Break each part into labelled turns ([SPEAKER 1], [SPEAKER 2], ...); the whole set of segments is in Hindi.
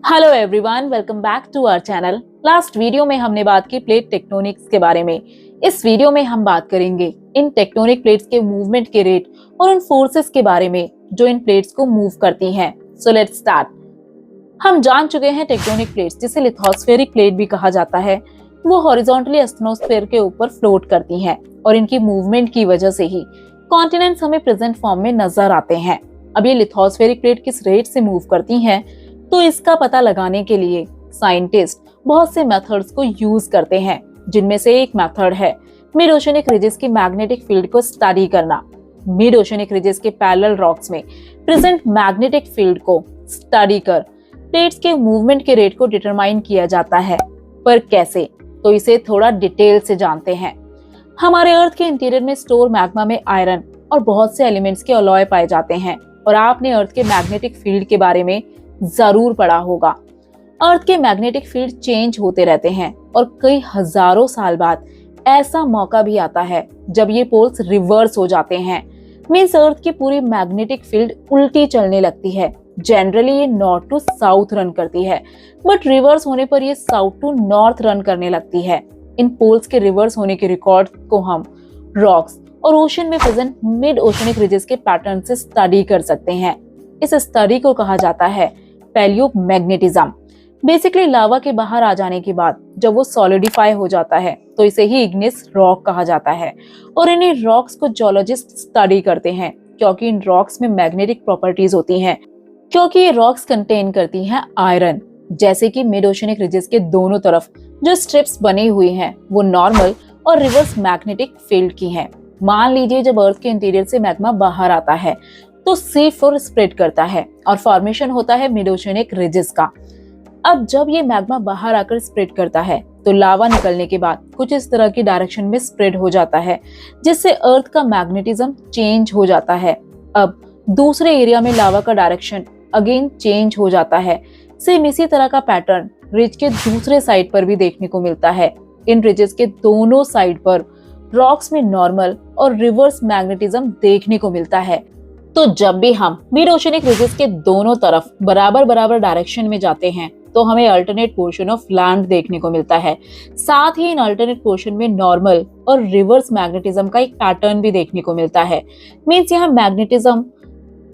[SPEAKER 1] Hello everyone, welcome back to our channel. Last video में हमने बात की प्लेट टेक्टोनिक्स के बारे में। इस वीडियो में हम बात करेंगे इन टेक्टोनिक प्लेट्स के मूवमेंट के रेट और उन फोर्सेस के बारे में जो इन प्लेट्स को मूव करती हैं। So let's start. हम जान चुके हैं टेक्टोनिक प्लेट्स, जिसे लिथोस्फेरिक प्लेट भी कहा जाता है, वो हॉरिजॉन्टली एस्टेनोस्फेयर के ऊपर फ्लोट करती हैं और इनकी मूवमेंट की वजह से ही कॉन्टिनेंट्स हमें प्रेजेंट फॉर्म में नजर आते हैं। अब ये लिथोस्फेरिक प्लेट किस रेट से मूव करती हैं, तो इसका पता लगाने के लिए साइंटिस्ट बहुत से मेथड्स को यूज करते हैं, जिनमें से एक मेथड है मिड ओशनिक रिजेस की मैग्नेटिक फील्ड को स्टडी करना। मिड ओशनिक रिजेस के पैरेलल रॉक्स में प्रेजेंट मैग्नेटिक फील्ड को स्टडी कर प्लेट्स के मूवमेंट के रेट को डिटरमाइन किया जाता है। पर कैसे, तो इसे थोड़ा डिटेल से जानते हैं। हमारे अर्थ के इंटीरियर में स्टोर मैग्मा में आयरन और बहुत से एलिमेंट्स के अलॉय पाए जाते हैं, और आपने अर्थ के मैग्नेटिक फील्ड के बारे में जरूर पढ़ा होगा। अर्थ के मैग्नेटिक फील्ड चेंज होते रहते हैं और कई हजारों साल बाद ऐसा मौका भी आता है जब ये पोल्स रिवर्स हो जाते हैं। मींस अर्थ की पूरी मैग्नेटिक फील्ड उल्टी चलने लगती है। जनरली ये नॉर्थ टू साउथ रन करती है, बट रिवर्स होने पर ये साउथ टू नॉर्थ रन करने लगती है। इन पोल्स के रिवर्स होने के रिकॉर्ड को हम रॉक्स और ओशन में प्रेजेंट मिड ओशनिक रिजेस के पैटर्न से स्टडी कर सकते हैं। इस स्टडी को कहा जाता है पैलियोमैग्नेटिज्म। बेसिकली लावा के बाहर आ जाने के बाद जब वो सॉलिडिफाई हो जाता है तो इसे ही इग्निस रॉक कहा जाता है, और इन्हीं रॉक्स को जियोलॉजिस्ट स्टडी करते हैं क्योंकि इन रॉक्स में मैग्नेटिक प्रॉपर्टीज होती हैं। क्योंकि ये रॉक्स कंटेन करती हैं आयरन। जैसे कि मिड ओशनिक रिजेस के दोनों तरफ जो स्ट्रिप्स बनी हुई हैं वो नॉर्मल और रिवर्स मैग्नेटिक फील्ड की हैं। मान लीजिए जब अर्थ के इंटीरियर से मैग्मा बाहर आता है तो सी फ्लोर स्प्रेड करता है और फॉर्मेशन होता है मिड ओशनिक रिजेस का। अब जब ये मैग्मा बाहर आकर स्प्रेड करता है तो लावा निकलने के बाद कुछ इस तरह की डायरेक्शन में स्प्रेड हो जाता है, जिससे अर्थ का मैग्नेटिज्म चेंज हो जाता है। अब दूसरे एरिया में लावा का डायरेक्शन अगेन चेंज हो जाता है। सेम इसी तरह का पैटर्न रिज के दूसरे साइड पर भी देखने को मिलता है। इन रिजेस के दोनों साइड पर रॉक्स में नॉर्मल और रिवर्स मैग्नेटिज्म देखने को मिलता है। तो जब भी हम मिड ओशनिक रिजेस के दोनों तरफ बराबर बराबर डायरेक्शन में जाते हैं तो हमें अल्टरनेट पोर्शन ऑफ लैंड देखने को मिलता है। साथ ही इन अल्टरनेट पोर्शन में नॉर्मल और रिवर्स मैग्नेटिज्म का एक पैटर्न भी देखने को मिलता है। मींस यहाँ मैग्नेटिज्म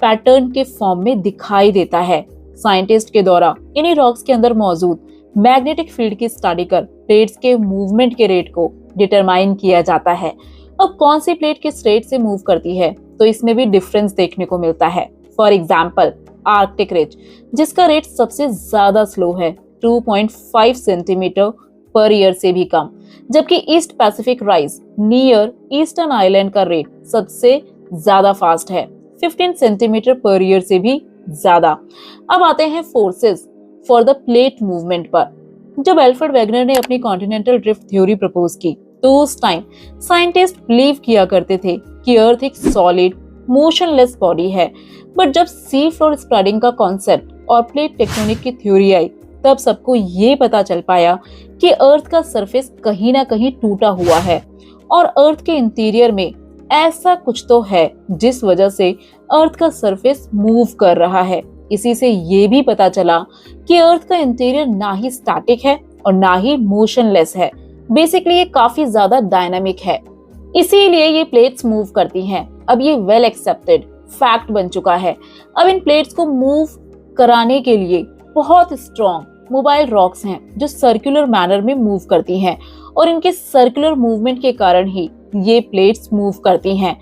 [SPEAKER 1] पैटर्न के फॉर्म में दिखाई देता है। साइंटिस्ट के द्वारा इन्हीं रॉक्स के अंदर मौजूद मैग्नेटिक फील्ड की स्टडी कर प्लेट्स के मूवमेंट के रेट को डिटरमाइन किया जाता है। अब कौन सी प्लेट किस रेट से मूव करती है, तो इसमें भी डिफरेंस देखने को मिलता है। फॉर एग्जाम्पल आर्कटिक रिज, जिसका रेट सबसे ज्यादा स्लो है 2.5 सेंटीमीटर पर ईयर से भी कम, जबकि east Pacific rise near eastern island का रेट सबसे ज्यादा फास्ट है 15 सेंटीमीटर पर ईयर से भी ज्यादा। अब आते हैं forces for the plate movement पर। जब एल्फ्रेड वेगनर ने अपनी कॉन्टिनेंटल ड्रिफ्ट थ्योरी प्रपोज की तो उस टाइम साइंटिस्ट बिलीव किया करते थे कि अर्थ एक सॉलिड मोशनलेस बॉडी है, बट जब सी फ्लोर स्प्रेडिंग का कॉन्सेप्ट और प्लेट टेक्टोनिक की थ्योरी आई तब सबको ये पता चल पाया कि अर्थ का सरफेस कहीं ना कहीं टूटा हुआ है और अर्थ के इंटीरियर में ऐसा कुछ तो है जिस वजह से अर्थ का सरफेस मूव कर रहा है। इसी से ये भी पता चला कि अर्थ का इंटीरियर ना ही स्टैटिक है और ना ही मोशनलेस है। बेसिकली ये काफी ज्यादा डायनामिक है, इसीलिए ये प्लेट्स मूव करती हैं। अब ये वेल एक्सेप्टेड फैक्ट बन चुका है। अब इन प्लेट्स को मूव कराने के लिए बहुत स्ट्रॉन्ग मोबाइल रॉक्स हैं जो सर्कुलर मैनर में मूव करती हैं, और इनके सर्कुलर मूवमेंट के कारण ही ये प्लेट्स मूव करती हैं।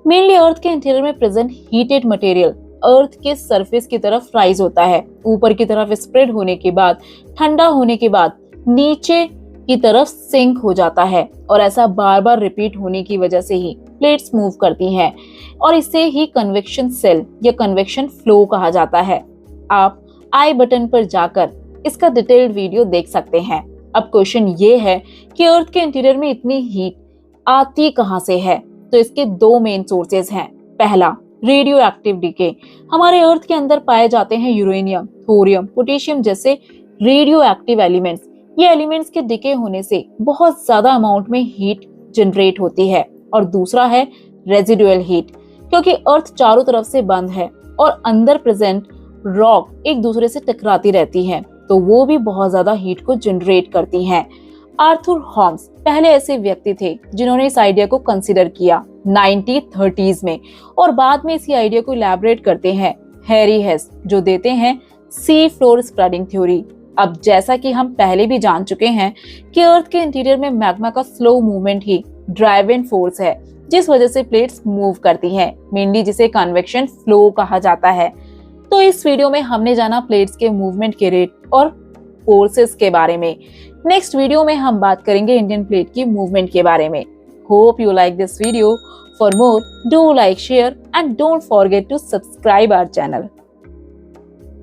[SPEAKER 1] मेनली अर्थ के इंटीरियर में प्रेजेंट हीटेड मटेरियल अर्थ के सरफेस की तरफ राइज होता है, ऊपर की तरफ स्प्रेड होने के बाद ठंडा होने के बाद नीचे की तरफ सिंक हो जाता है, और ऐसा बार बार रिपीट होने की वजह से ही प्लेट्स मूव करती हैं, और इसे ही कन्वेक्शन सेल या कन्वेक्शन फ्लो कहा जाता है। आप आई बटन पर जाकर इसका डिटेल्ड वीडियो देख सकते हैं। अब क्वेश्चन ये है कि अर्थ के इंटीरियर में इतनी हीट आती कहां से है, तो इसके दो मेन सोर्सेज हैं। पहला, रेडियो एक्टिव डीके। हमारे अर्थ के अंदर पाए जाते हैं यूरेनियम, थोरियम, पोटेशियम जैसे रेडियो एक्टिव एलिमेंट्स। ये एलिमेंट्स के डिके होने से बहुत ज्यादा अमाउंट में हीट जनरेट होती है। और दूसरा है रेजिडुअल हीट, क्योंकि अर्थ चारों तरफ से बंद है और अंदर प्रेजेंट रॉक एक दूसरे से टकराती रहती है, तो वो भी बहुत ज्यादा हीट को जनरेट करती हैं। आर्थर हॉम्स पहले ऐसे व्यक्ति थे जिन्होंने इस आइडिया को कंसिडर किया 1930s में, और बाद में इसी आइडिया को इलैबोरेट करते हैं हैरी हेस, जो देते हैं सी फ्लोर स्प्रेडिंग थ्योरी। अब जैसा कि हम पहले भी जान चुके हैं कि अर्थ के इंटीरियर में मैग्मा का स्लो मूवमेंट ही ड्राइविंग फोर्स है, जिस वजह से प्लेट्स मूव करती हैं, मेनली जिसे कन्वेक्शन फ्लो कहा जाता है। तो इस वीडियो में हमने जाना प्लेट्स के मूवमेंट के रेट और फोर्सेस के बारे में। नेक्स्ट वीडियो में हम बात करेंगे इंडियन प्लेट की मूवमेंट के बारे में। Hope you like this video. For more, do like, share and don't forget to subscribe our channel.